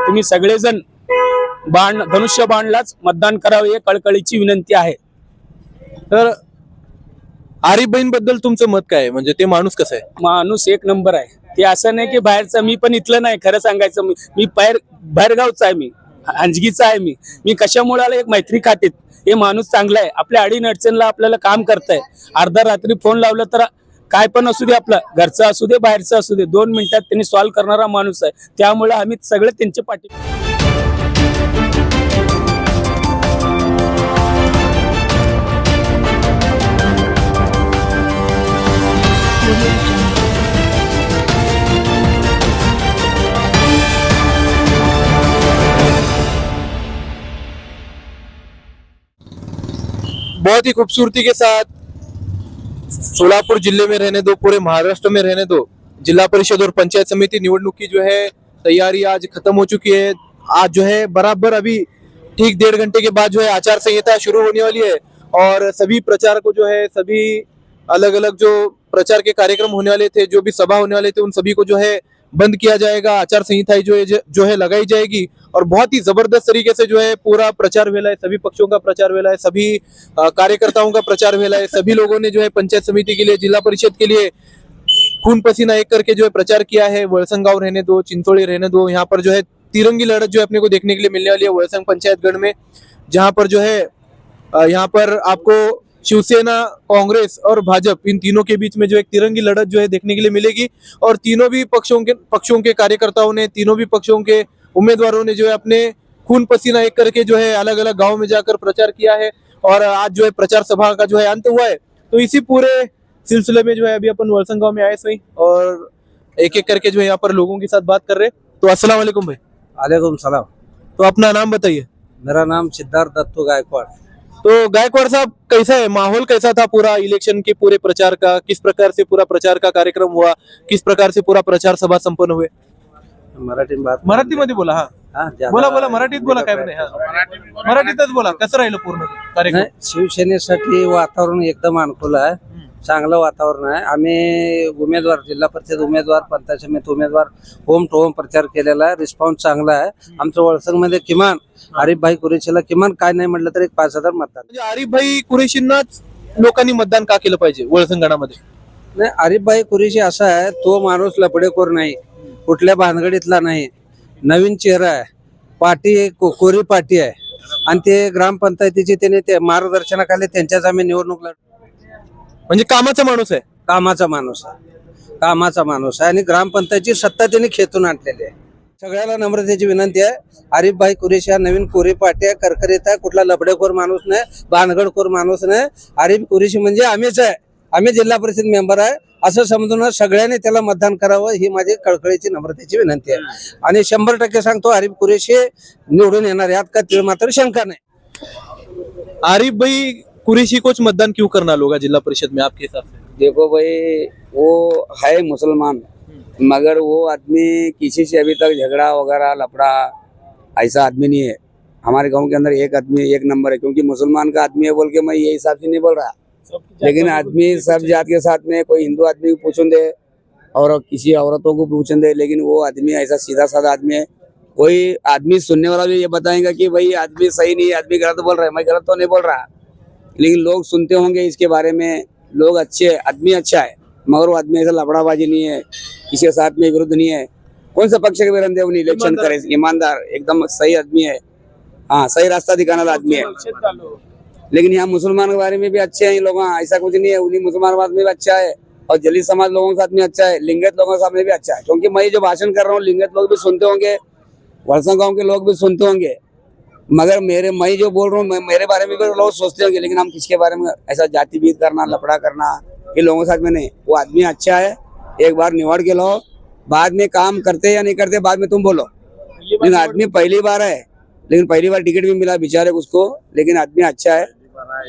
तुम्ही सगळेजण धनुष्य बाणलाच मतदान करावे ही कळकळीची विनंती आहे। तर आरिफभाई बद्दल तुमचं मत काय आहे? म्हणजे ते माणूस कसा आहे? माणूस एक नंबर आहे। ते असं नाही की बाहेरचा, मी पण इथलं नाही, खरं सांगायचं मी बाहेरगावचा आहे, मी अंजगीचा आहे। मी कशामुळे आला, एक मैत्री खातीत। हे माणूस चांगला आहे, आपल्या अडीन अडचणला आपल्याला काम करताय। अर्धा रात्री फोन लावलं तर काय पण असू दे, आपलं घरचं असू दे बाहेरचं असू दे, 2 मिनिटात त्यांनी सॉल्व्ह करणारा माणूस आहे। त्यामुळे आम्ही सगळे त्यांच्या पाठी। बहुत ही खूबसूरती के साथ सोलापुर जिले में रहने दो, पूरे महाराष्ट्र में रहने दो, जिला परिषद और पंचायत समिति निवडणूक की जो है तैयारी आज खत्म हो चुकी है। आज जो है बराबर अभी ठीक 1.5 घंटे के बाद जो है आचार संहिता शुरू होने वाली है और सभी प्रचार को जो है, सभी अलग अलग जो प्रचार के कार्यक्रम होने वाले थे, जो भी सभा होने वाले थे, उन सभी को जो है बंद किया जाएगा। आचार संहिता जो है लगाई जाएगी और बहुत ही जबरदस्त तरीके से जो है पूरा प्रचार वेला है, सभी पक्षों का प्रचार वेला है, सभी कार्यकर्ताओं का प्रचार वेला है। सभी लोगों ने जो है पंचायत समिति के लिए, जिला परिषद के लिए खून पसीना एक करके जो है प्रचार किया है। वलसंगांव रहने दो, चिंचोली रहने दो, यहाँ पर जो है तिरंगी लड़त जो है अपने को देखने के लिए मिलने वाली है वलसंग पंचायत गढ़ में, जहाँ पर जो है यहाँ पर आपको शिवसेना, कांग्रेस और भाजपा, इन तीनों के बीच में जो एक तिरंगी लड़त जो है देखने के लिए मिलेगी। और तीनों भी पक्षों के कार्यकर्ताओं ने, तीनों भी पक्षों के उम्मीदवारों ने जो है अपने खून पसीना एक करके जो है अलग अलग गाँव में जाकर प्रचार किया है और आज जो है प्रचार सभा का जो है अंत हुआ है। तो इसी पूरे सिलसिले में जो है अभी अपन वलसंग गाँव में आए सही और एक एक करके जो है यहाँ पर लोगों के साथ बात कर रहे हैं। तो अस्सलाम वालेकुम भाई। वालेकुम सलाम। तो अपना नाम बताइए। मेरा नाम सिद्धार्थ दत्तू गायकवाड़। तो गायकवाड़ साहब, कैसा है माहौल, कैसा था पूरा इलेक्शन के पूरे प्रचार का? किस प्रकार से पूरा प्रचार का कार्यक्रम हुआ, किस प्रकार से पूरा प्रचार सभा संपन्न हुए? मराठी बात मराठीमध्ये बोला। हा बोला मराठीत बोला, काय नाही। मराठीतच बोला, कसं राहिलं पूर्ण कार्यक्रम? शिवसेनेसाठी वातावरण एकदम अनुकूल आहे, चांगलं वातावरण आहे। आम्ही उमेदवार, जिल्हा परिषद उमेदवार, पंचायत समिती उमेदवार होम टू होम प्रचार केलेला आहे। रिस्पॉन्स चांगला आहे। आमच्या वळसंग मध्ये किमान आरिफभाई कुरेशीला किमान काय नाही म्हटलं तर एक 5,000 मतदान। म्हणजे आरिफभाई कुरेशींनाच लोकांनी मतदान का केलं पाहिजे वळसंगणामध्ये? नाही, आरिफभाई कुरेशी असा आहे, तो माणूस लपडेखोर नाही, कुठल्या भानगडीतला नाही, नवीन चेहरा आहे, पार्टी कोरी पार्टी आहे आणि ते ग्रामपंचायतीचे त्याने ते मार्गदर्शनाखाली त्यांच्याच आम्ही निवडणूक म्हणजे कामाचा माणूस आहे। कामाचा माणूस आहे, कामाचा माणूस आहे आणि ग्रामपंचायतीची सत्ता त्यांनी खेचून आणलेली आहे। सगळ्याला नम्रतेची विनंती आहे, आरिफभाई कुरेशी हा नवीन कोरी पार्टी आहे, करकरीत आहे, कुठला लबडेखोर माणूस नाही, भानगडखोर माणूस नाही। आरिफ कुरेशी म्हणजे आम्हीच आहे, आम्ही जिल्हा परिषद मेंबर आहे असं समजून सगळ्यांनी त्याला मतदान करावं ही माझी कळकळीची नम्रतेची विनंती आहे। आणि 100% सांगतो, आरिफ कुरेशी निवडून येणार, यात का तीळ मात्र शंका नाही। आरिफभाई कुरेशी को मतदान क्यों करना होगा जिला परिषद में आपके हिसाब से? देखो भाई, वो है मुसलमान, मगर वो आदमी किसी से अभी तक झगड़ा वगैरह लफड़ा ऐसा आदमी नहीं है। हमारे गांव के अंदर एक आदमी एक नंबर है, क्योंकि मुसलमान का आदमी है बोल के मैं ये हिसाब से नहीं बोल रहा, लेकिन आदमी सब जात के साथ में, कोई हिंदू आदमी को पूछूं दे और किसी औरतों को पूछूं दे, लेकिन वो आदमी ऐसा सीधा साधा आदमी है। कोई आदमी सुनने वाला भी ये बताएगा कि भाई आदमी सही नहीं है, आदमी गलत बोल रहा है, मैं गलत तो नहीं बोल रहा, लेकिन लोग सुनते होंगे इसके बारे में, लोग अच्छे, आदमी अच्छा है, मगर वो आदमी ऐसा लफड़ाबाजी नहीं है, किसी के साथ में विरुद्ध नहीं है, कौन सा पक्ष के विरुद्ध है, इलेक्शन करे, ईमानदार, एकदम सही आदमी है, हाँ सही रास्ता दिखाने वाला आदमी है। लेकिन यहाँ मुसलमान के बारे में भी अच्छे हैं लोग, ऐसा कुछ नहीं है, उन्हीं मुसलमान में भी अच्छा है और जलील समाज लोगों के साथ में अच्छा है, लिंगायत लोगों के सामने भी अच्छा है, क्योंकि मैं जो भाषण कर रहा हूँ लिंगायत लोग भी सुनते होंगे, वलसंग गाँव के लोग भी सुनते होंगे, मगर मैं जो बोल रहा हूँ मेरे बारे में भी लोग सोचते होंगे, लेकिन हम किसके बारे में ऐसा जाति भेद करना, लफड़ा करना ये लोगों के साथ में नहीं। वो आदमी अच्छा है, एक बार निवड़ के लो, बाद में काम करते या नहीं करते बाद में तुम बोलो, लेकिन आदमी पहली बार है, लेकिन पहली बार टिकट भी मिला बेचारे उसको, लेकिन आदमी अच्छा है।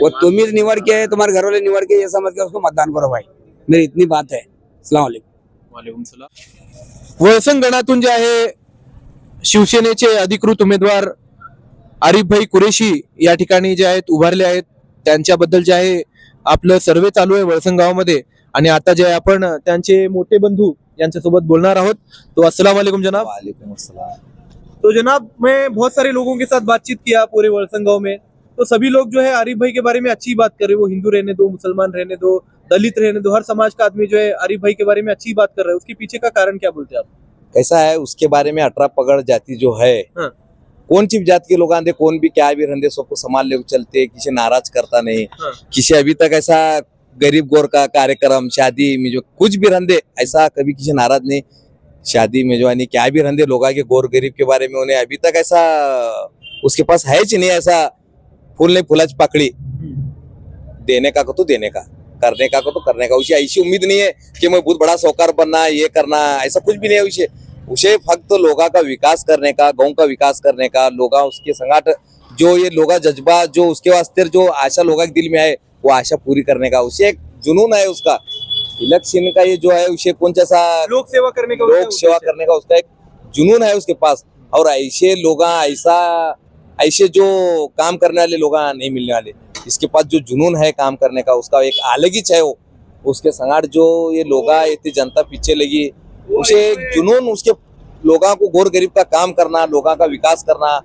वो तुम ही निवड़ के, तुम्हारे घर वाले निवड़ के ये समझ के उसको मतदान करो भाई, मेरी इतनी बात है। अस्सलाम वालेकुम। वळसंग गणातून जे आहे शिवसेनेचे अधिकृत उमेदवार आरिफभाई कुरेशी या ठिकाणी जे आहेत उभारले आहेत, त्यांच्याबद्दल जे आहे आपलं सर्वे चालू आहे वळसंग गावामध्ये आणि आता जे आपण त्यांचे मोठे बंधू यांच्यासोबत बोलणार आहोत। तो अस्सलाम वालेकुम जनाब। वालेकुम अस्सलाम। तो जनाब, मैं बहुत सारे लोगों के साथ बातचीत किया पूरे वलसंग गांव में, तो सभी लोग जो है आरिफ भाई के बारे में अच्छी बात कर रहे हैं। वो हिंदू रहने दो, मुसलमान रहने दो, दलित रहने दो, हर समाज का आदमी जो है आरिफ भाई के बारे में अच्छी बात कर रहा है। उसके पीछे का कारण क्या बोलते हैं आप? कैसा है उसके बारे में, 18 पगड़ जाति जो है, हाँ। कौन सी जात के लोग आंदे, कौन भी क्या भी रहते, सबको संभाल ले चलते, किसी नाराज करता नहीं। हाँ। किसी अभी तक ऐसा गरीब गोर का कार्यक्रम शादी में जो कुछ भी रहते, ऐसा कभी किसी नाराज नहीं। शादी में जो है क्या भी रहते लोग के गोर गरीब के बारे में, उन्हें अभी तक ऐसा उसके पास है नहीं, ऐसा फूल नहीं फूला पकड़ी। देने का को तो देने का, करने का को तो करने का। उसे ऐसी उम्मीद नहीं है कि मैं बहुत बड़ा साहूकार बनना, ये करना, ऐसा कुछ भी नहीं है उसे। उसे फक्त लोगों का विकास करने का, गांव का विकास करने का, लोग उसके संगाट जो ये लोग जज्बा जो उसके वास्ते जो आशा लोगों के दिल में है, वो आशा पूरी करने का उसे एक जुनून है उसका। इलेक्शन का ये जो है उसे कौन सा लोक सेवा करने का, लोक सेवा करने का उसका एक जुनून है उसके पास। और ऐसे लोग ऐसे जो काम करने वाले लोग नहीं मिलने वाले। इसके पास जो जुनून है काम करने का, उसका एक अलग ही है। वो उसके संगाट जो ये लोग इतनी जनता पीछे लगी, उसे एक जुनून, उसके लोगों को गोर गरीब का काम करना, लोगों का विकास करना,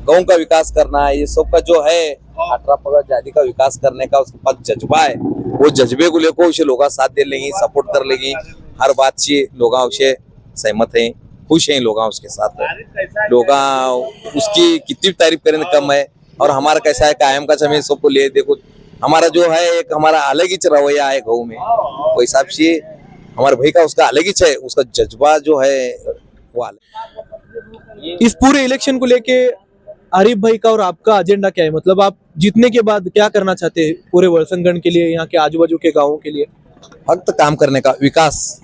गांव का विकास करना, ये सब का जो है 18 पगड़ जाति का विकास करने का उसके पास जज्बा है। वो जज्बे को लेकर उसे लोग साथ दे लेंगे, सपोर्ट कर लेंगे, हर बात से लोग उसे सहमत हैं, खुश हैं लोग उसके साथ। लोग उसकी कितनी भी तारीफ करें कम है। और हमारा कैसा है, कायम का समय सबको ले देखो, हमारा जो है एक हमारा अलग ही रवैया है गाँव में। वो हिसाब से हमारे भाई का उसका अलग ही है, उसका जज्बा जो है वो अलग। इस पूरे इलेक्शन को लेके आरिफ भाई का और आपका एजेंडा क्या है? मतलब आप जीतने के बाद क्या करना चाहते हैं पूरे वलसंगण के लिए, यहाँ के आजू बाजू के गाँवों के लिए? फक्त काम करने का, विकास,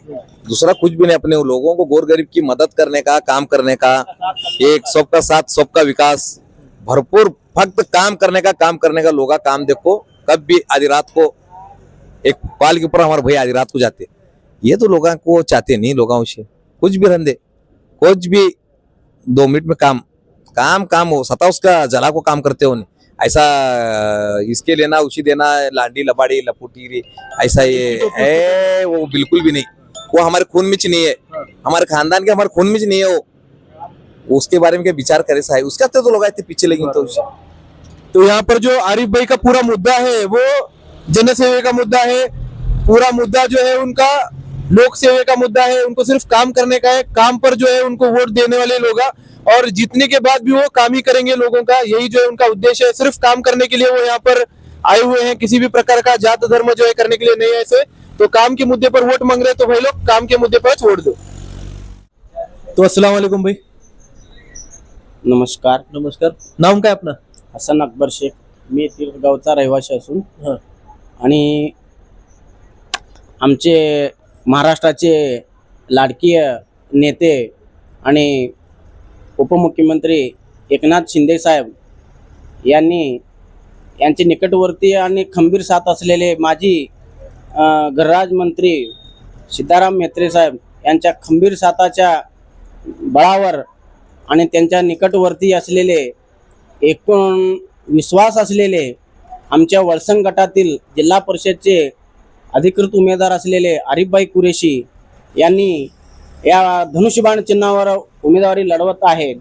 दूसरा कुछ भी नहीं। अपने लोगों को गोर गरीब की मदद करने का, काम करने का, एक सबका साथ सबका विकास, भरपूर फक्त काम करने का लोग काम। देखो कब भी आधी रात को एक पाल के ऊपर हमारे भाई आधी रात को जाते, ये तो लोगों को चाहते नहीं। लोगों से कुछ भी रंदे, कुछ भी 2 मिनट में काम काम काम हो सता उसका जला को काम करते हो नहीं। ऐसा इसके लेना उसी देना, लांडी लबाड़ी लपुटी ऐसा ये है, वो बिल्कुल भी नहीं। वो हमारे खून में नहीं है, हमारे खानदान के हमारे खून में नहीं है। वो उसके बारे में क्या विचार करे सा है उसका, तो लोग इतने पीछे लगे। तो यहाँ पर जो आरिफ भाई का पूरा मुद्दा है वो जनसेवा का मुद्दा है। पूरा मुद्दा जो है उनका लोक सेवा का मुद्दा है। उनको सिर्फ काम करने का है। काम पर जो है उनको वोट देने वाले लोग, और जीतने के बाद भी वो काम ही करेंगे लोगों का। यही जो है उनका उद्देश्य है। सिर्फ काम करने के लिए वो यहाँ पर आए हुए हैं। किसी भी प्रकार का जात धर्म जो है करने के लिए नहीं है। ऐसे तो काम के मुद्दे पर वोट मांग रहे हैं, तो भाई लोग काम के मुद्दे पर वोट दो। तो अस्सलाम वालेकुम भाई। नमस्कार. नमस्कार. नाम काय आपलं? हसन अकबर शेख. मी तीर्थगावचा रहिवासी असून हं. आणि आमचे महाराष्ट्राचे लाडकीय नेते आणि उपमुख्यमंत्री एकनाथ शिंदे साहेब यांचे निकटवर्तीय आणि खंबीर साथ असलेले माजी गृहराज्य मंत्री सिद्धाराम म्हेत्रे साहेब यांच्या खंबीर साथाच्या बळावर आणि त्यांच्या निकटवर्ती असलेले एकूण विश्वास असलेले आमच्या वलसंग गटातील जिल्हा परिषदचे अधिकृत उमेदवार असलेले आरिफभाई कुरेशी यांनी या धनुष्यबाण चिन्हावर उमेदवारी लढवत आहेत.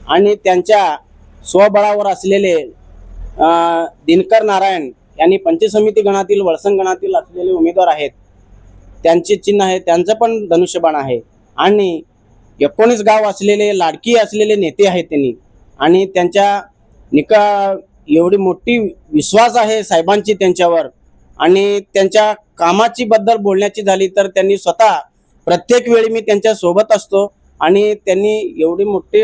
आणि त्यांच्या स्वबळावर असलेले दिनकर नारायण यांनी पंचायत समिती गणातील वलसंग गणातील असलेले उमेदवार आहेत. त्यांचे चिन्ह आहे, त्यांचं पण धनुष्यबाण आहे. आणि 19 गाव असलेले लाडकी असलेले नेते आहेत त्यांनी. आणि त्यांच्या एवढी मोठी विश्वास आहे साहेबांची त्यांच्यावर. आणि त्यांच्या कामाची बद्दल बोलण्याची झाली तर त्यांनी स्वतः प्रत्येक वेळी मी त्यांच्या सोबत असतो. आणि त्यांनी एवढी मोठी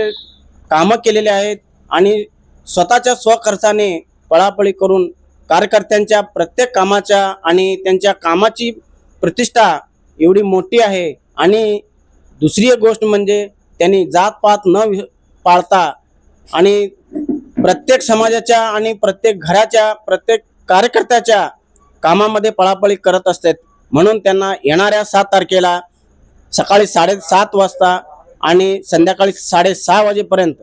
कामं केलेली आहेत. आणि स्वतःच्या स्वखर्चाने पळापळी करून कार्यकर्त्यांच्या प्रत्येक कामाच्या आणि त्यांच्या कामाची प्रतिष्ठा एवढी मोठी आहे. आणि दुसरी एक गोष्ट म्हणजे त्यांनी जातपात न पाळता आणि प्रत्येक समाजाच्या आणि प्रत्येक घराच्या प्रत्येक कार्यकर्त्याच्या कामामध्ये पळापळी करत असतात. म्हणून त्यांना येणाऱ्या 7 तारखेला सकाळी 7:30 वाजता आणि संध्याकाळी 6:30 वाजेपर्यंत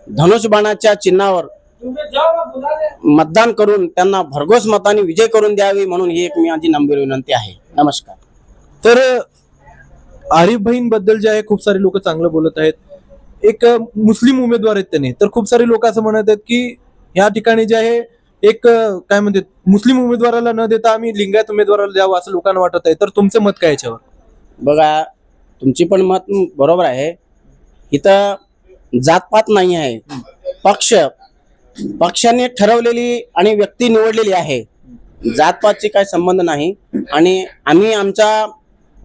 धनुष्यबाणाच्या चिन्हावर मतदान करून त्यांना भरघोस मताने विजय करून द्यावी, म्हणून ही एक माझी नम्र विनंती आहे. नमस्कार. तर आरिफ भाईंबद्दल जे आहे खूप सारे लोक चांगलं बोलत आहेत. एक मुस्लिम उमेदवार आहेत त्यांनी, तर खूप सारे लोक असं म्हणत आहेत की ह्या ठिकाणी जे आहे एक काय म्हणतात मुस्लिम उमेदवाराला न देता आम्ही लिंगायत उमेदवाराला द्यावं असं लोकांना वाटत आहे. तर तुमचं मत काय याच्यावर? बघा, तुमची पण मत बरोबर आहे. इथं जातपात नाही आहे. पक्षाने ठरवलेली आणि व्यक्ती निवडलेली आहे. जातपातची काय संबंध नाही. आणि आम्ही आमचा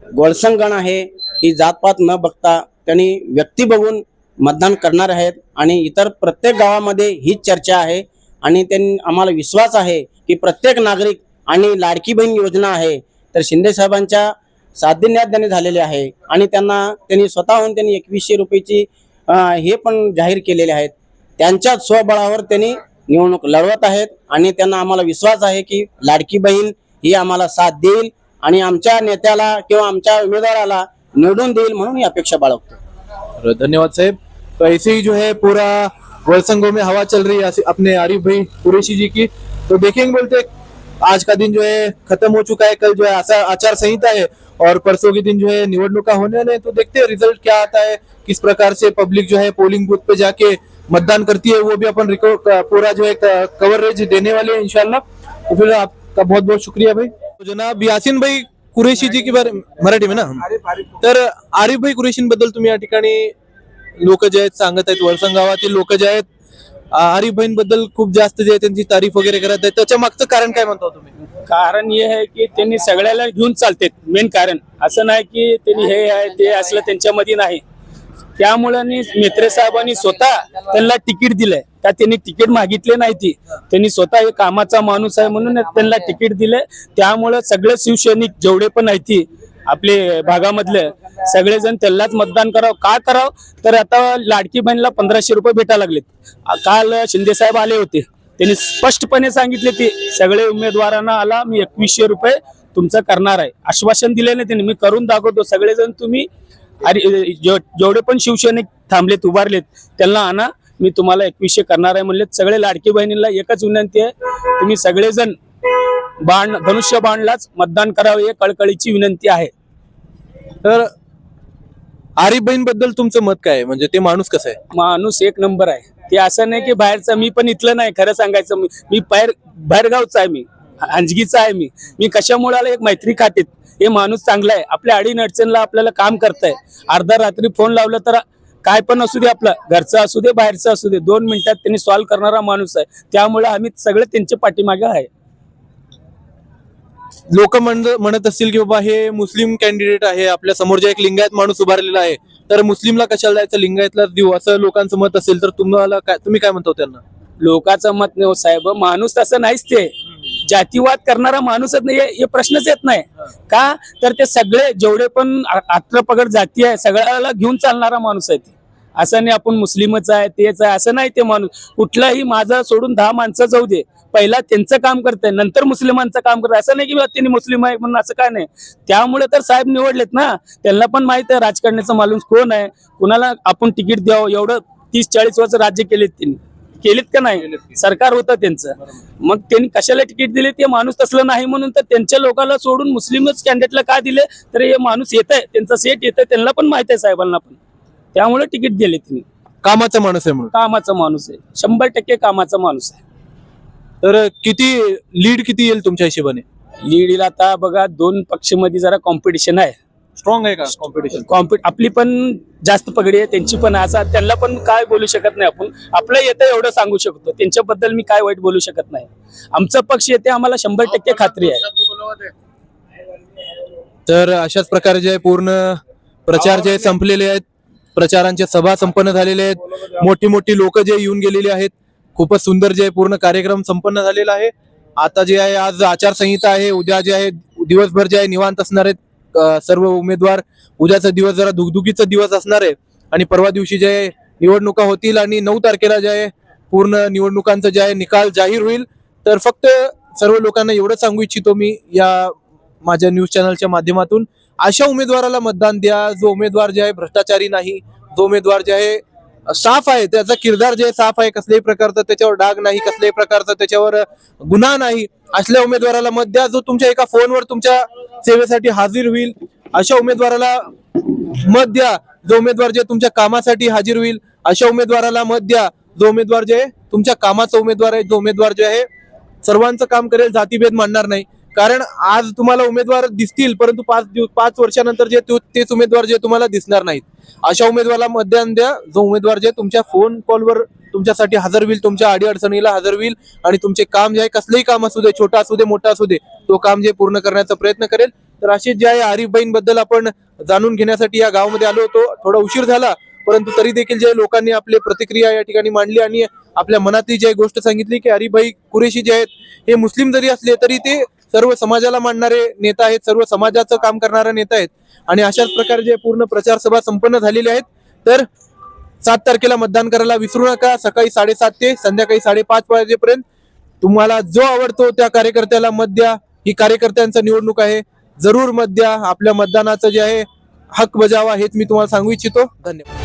गोळसंगण आहे की जातपात न बघता त्यांनी व्यक्ती बघून मतदान करणार आहेत. आणि इतर प्रत्येक गावामध्ये हीच चर्चा आहे. आणि त्यांनी आम्हाला विश्वास आहे की प्रत्येक नागरिक आणि लाडकी बहीण योजना आहे तर शिंदे साहेबांच्या साध्यन्यात त्यांनी झालेले आहे. आणि त्यांनी स्वतःहून 2100 रुपयाची हे पण जाहीर केलेले आहेत. त्यांच्या स्वबळावर त्यांनी निवडणूक लढवत आहेत. आणि त्यांना आम्हाला विश्वास आहे की लाडकी बहीण ही आम्हाला साथ देईल आणि आमच्या नेत्याला किंवा आमच्या उमेदवाराला निवडून देईल म्हणून ही अपेक्षा बाळगतो. धन्यवाद साहब. तो ऐसे ही जो है पूरा वलसंगों में हवा चल रही है अपने आरिफ भाई कुरैशी जी की. तो देखेंगे, बोलते आज का दिन जो है खत्म हो चुका है. कल जो है आचार संहिता है और परसों के दिन जो है निवडणुका होने वाले हैं. तो देखते हैं रिजल्ट क्या आता है, किस प्रकार से पब्लिक जो है पोलिंग बूथ पे जाके मतदान करती है. वो भी अपन पूरा जो है कवरेज देने वाले हैं इंशाल्लाह. तो फिर आपका बहुत बहुत शुक्रिया भाई. तो जनाब यासीन भाई कुरैशी जी की बारे मराठी में ना, तर आरिफ भाई कुरैशींबद्दल तुम्ही या ठिकाणी लोक जे आहेत सांगत आहेत, वळसंग गावातील लोक जे आहेत आरिफ भाईंबद्दल खूप जास्त जे आहे त्यांची तारीफ वगैरे करत आहेत. त्याच्या मागचं कारण काय म्हणता तुम्ही? कारण हे आहे की त्यांनी सगळ्याला घेऊन चालतात. मेन कारण असं नाही की त्यांनी हे आहे ते असलं त्यांच्यामध्ये नाही. त्यामुळे मेत्रे साहेबांनी स्वतः त्यांना तिकीट दिलंय. का त्यांनी तिकीट मागितले नाही, ती त्यांनी स्वतः एक कामाचा माणूस आहे म्हणून त्यांना तिकीट दिलंय. त्यामुळे सगळे शिवसैनिक जेवढे पण आहेत ती आपले भागामधले सगळेजण त्यालाच मतदान करावं. का करावं तर आता लाडकी बहिणीला 1500 रुपये भेटायला लागलेत. काल शिंदे साहेब आले होते, त्यांनी स्पष्टपणे सांगितले ते सगळे उमेदवारांना आला मी 2100 रुपये तुमचं करणार आहे. आश्वासन दिले नाही त्यांनी, मी करून दाखवतो. सगळेजण तुम्ही जेवढे पण शिवसैनिक थांबलेत उभारलेत त्यांना आणा, मी तुम्हाला 2100 करणार आहे म्हणले. सगळे लाडकी बहिणीला एकच विनंती आहे, तुम्ही सगळेजण धनुष्य बाणलाच मतदान करावे ही कळकळीची विनंती आहे. तर आरिफ बद्दल तुमचं मत काय आहे? म्हणजे ते माणूस कसं आहे? माणूस एक नंबर आहे. ते असं नाही की बाहेरचा, मी पण इथलं नाही. खरं सांगायचं मी बाहेरगावचा आहे. मी हंजगीचा आहे. मी कशामुळे आला एक मैत्री खातीत. हे माणूस चांगला आहे. आपल्या अडीअडचणला आपल्याला काम करताय. अर्धा रात्री फोन लावला तर काय पण असू दे, आपलं घरचं असू दे बाहेरचं असू दे, 2 मिनिटात त्यांनी सॉल्व्ह करणारा माणूस आहे. त्यामुळे आम्ही सगळे त्यांच्या पाठीमागे आहे. लोक म्हणत असतील की बाबा हे मुस्लिम कॅन्डिडेट आहे, आपल्या समोर जे एक लिंगायत माणूस उभारलेला आहे, तर मुस्लिमला कशाला द्यायचं, लिंगायतलाच देऊ असं लोकांचं मत असेल तर तुम्ही काय म्हणता त्यांना? लोकांचं मत नाही हो साहेब, माणूस तसं नाहीच. ते जातीवाद करणारा माणूसच नाही, हे प्रश्नच येत नाही. का तर ते सगळे जेवढे पण 18 पगड जाती आहे सगळ्याला घेऊन चालणारा माणूस आहे. ते असं नाही आपण मुस्लिमच आहे तेच आहे असं नाही. ते माणूस कुठलाही माझा सोडून 10 माणसं जाऊ दे, पहिला त्यांचं काम करतंय नंतर मुस्लिमांचं काम करतंय. असं नाही की त्यांनी मुस्लिम आहे म्हणून असं काय नाही. त्यामुळे तर साहेब निवडलेत ना, त्यांना पण माहित आहे राजकारणाचा माणूस कोण आहे, कुणाला आपण तिकीट द्यावं. एवढं 30-40 वर्ष राज्य केलेत त्यांनी, केलेत का नाही? सरकार होतं त्यांचं, मग त्यांनी कशाला तिकीट दिले? ते माणूस तसलं नाही म्हणून तर त्यांच्या लोकांना सोडून मुस्लिमच कॅन्डिडेटला का दिले? तर हे माणूस येत आहे, त्यांचा सेट येत आहे, त्यांना पण माहित आहे साहेबांना पण, त्यामुळे तिकीट दिले त्यांनी. कामाचा माणूस आहे म्हणून. कामाचा माणूस आहे, 100% कामाचा माणूस आहे. तर लीड किती येईल तुमच्या हिशोबाने? लीड आता बघा 2 पक्षामध्ये जरा कॉम्पिटिशन आहे. स्ट्रॉंग आहे का कॉम्पिटिशन? आपली पण जास्त पगडी आहे, त्यांची पण. असं त्यांना पण काय बोलू शकत नाही आपण. आपलं येतं एवढं सांगू शकतो, त्यांच्याबद्दल मी काय वाईट बोलू शकत नाही. आमचा पक्ष येते, आम्हाला 100% खात्री आहे. तर अशाच प्रकारे जे पूर्ण प्रचार जे संपलेले आहेत, प्रचारांच्या सभा संपन्न झालेल्या आहेत, मोठी मोठी लोक जे येऊन गेलेली आहेत. खूपच सुंदर जे पूर्ण कार्यक्रम संपन्न झालेला आहे. आता जे आहे आज आचारसंहिता आहे, उद्या जे आहे दिवसभर जे आहे निवांत असणार आहेत सर्व उमेदवार. उद्याचा दिवस जरा दुगदुगीचा दिवस असणार आहे आणि परवा दिवशी जे आहे निवडणुका होतील आणि 9 तारखेला जे आहे पूर्ण निवडणुकांचा जे आहे निकाल जाहीर होईल. तर फक्त सर्व लोकांना एवढं सांगू इच्छितो मी या माझ्या न्यूज चॅनलच्या माध्यमातून, अशा उमेदवाराला मतदान द्या जो उमेदवार जे आहे भ्रष्टाचारी नाही, जो उमेदवार जे आहे साफ आहे, त्याचा किरदार जे साफ आहे, कसल्याही प्रकारचा त्याच्यावर डाग नाही, कसल्याही प्रकारचा त्याच्यावर गुन्हा नाही, असल्या उमेदवाराला मत द्या जो तुमच्या एका फोनवर तुमच्या सेवेसाठी हाजीर होईल अशा उमेदवाराला मत द्या जो उमेदवार जे तुमच्या कामासाठी हाजीर होईल, अशा उमेदवाराला मत द्या जो उमेदवार जे तुमच्या कामाचा उमेदवार आहे, जो उमेदवार जे आहे सर्वांचं काम करेल, जातीभेद मानणार नाही. कारण आज तुम्हाला उमेदवार दिसतील परंतु 5 वर्षानंतर जे तेच उमेदवार जे तुम्हाला दिसणार नाहीत. अशा उमेदवाराला मतदान द्या जो उमेदवार जे तुमच्या फोन कॉलवर तुमच्यासाठी हजर होईल, तुमच्या अडीअडचणीला हजर होईल आणि तुमचे काम जे आहे कसलंही काम असू दे, छोटा असू दे मोठा असू दे, तो काम जे पूर्ण करण्याचा प्रयत्न करेल. तर अशीच जे आहे आरिफबाईंबद्दल आपण जाणून घेण्यासाठी या गावामध्ये आलो होतो. थोडा उशीर झाला परंतु तरी देखील जे लोकांनी आपली प्रतिक्रिया या ठिकाणी मांडली आणि आपल्या मनातली जी गोष्ट सांगितली की आरिफभाई कुरेशी जे आहेत हे मुस्लिम जरी असले तरी ते सर्व समाजाला मानणारे नेता आहेत, सर्व समाजाचं काम करणारे नेता आहेत. आणि अशाच प्रकारे जे पूर्ण प्रचार सभा संपन्न झालेल्या आहेत. तर 7 तारखेला मतदान करायला विसरू नका. सकाळी 7:30 ते संध्याकाळी 5:30 वाजेपर्यंत तुम्हाला जो आवडतो त्या कार्यकर्त्याला मत द्या. ही कार्यकर्त्यांचं निवडणूक आहे, जरूर मत द्या. आपल्या मतदानाचं जे आहे हक बजावा हेच मी तुम्हाला सांगू इच्छितो. धन्यवाद.